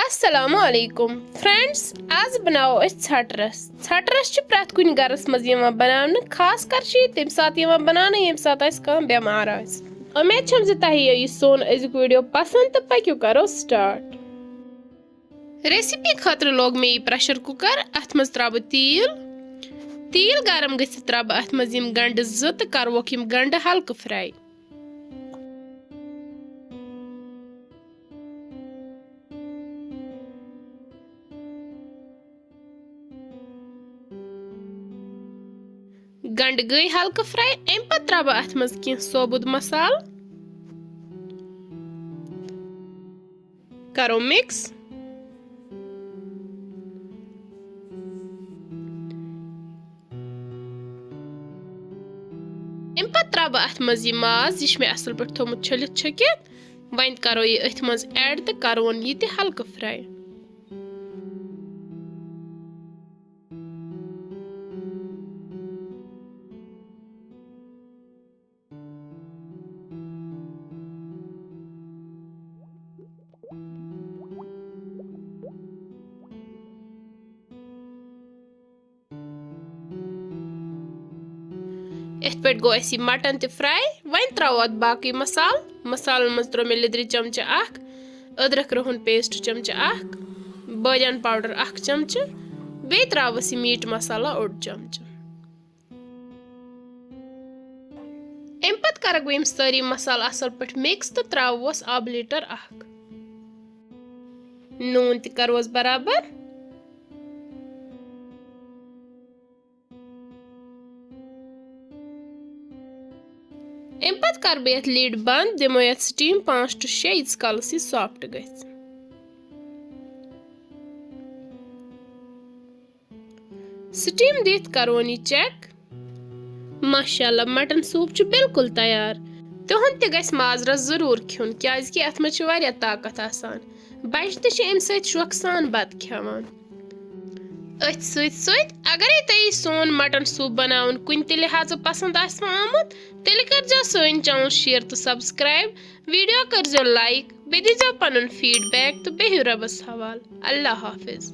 अस्सलामु अलैकुम फ्रेंड्स, आज बनाओ छटरस। छटरस प्रत कुन गरस मज बनाने, खास कर तम सात बनाने यम सात बेमार आस। उम्मीद छम ज तह यह सोन अजुक वीडियो पसंद तो पक्यू करो स्टार्ट। रेसिपी खतर लोग मे यह प्रेशर कुकर। अत मज त्रा तील गरम गथ त्रा अत मज गंड जो करवोक गंड हल्क फ्राई। गंड गई हल्क फ्राई। अम पत त्रा अत मज कह सोबुत मसाल, करो मिक्स। अम पत त्रा अत मज यह माज, यह मे असल पे थोमुत छलित छकित। वन करो यह अथ मज ऐड तो करवन यह ते हल्क फ्राई। इत पे गो मटन ते फ्राई। वन त्रो अत बाकी मसाल मज त्रो मे लिद्र चमचा अख, अदरक रोहन पेस्ट चमचा अख, बादियान पाउडर अख चमचा, बे त्रोस मीट मसाला ओड चमचा। अम पत कर बह सारी मसाल असल पे मिक्स तो त्रोस आब लीटर अख। नून ते करोस बराबर। अम पत कर बह लीड बंद, दिमो ये स्टीम 5 to 6 यीस कालस यह सॉफ्ट गथ। स्टीम दित करवन यह चेक। माशाअल्लाह मटन सूप बिल्कुल तैयार। तुहन ते गस माज रस जरूर खुन, क्या अत मज वारिया ताकत आसान। बच्चे ते अम सत शौक सान बत खेवान। अथ सत अगर तुम सोन मटन सूप बनावन कुन ते लिहाजो पसंद आमुत, तेल कर सन चैनल शेयर तो सब्सक्राइब, वीडियो कर लाइक, बे दीजो पनुन फीडबैक तो बेहू रबस हवाल। अल्लाह हाफिज।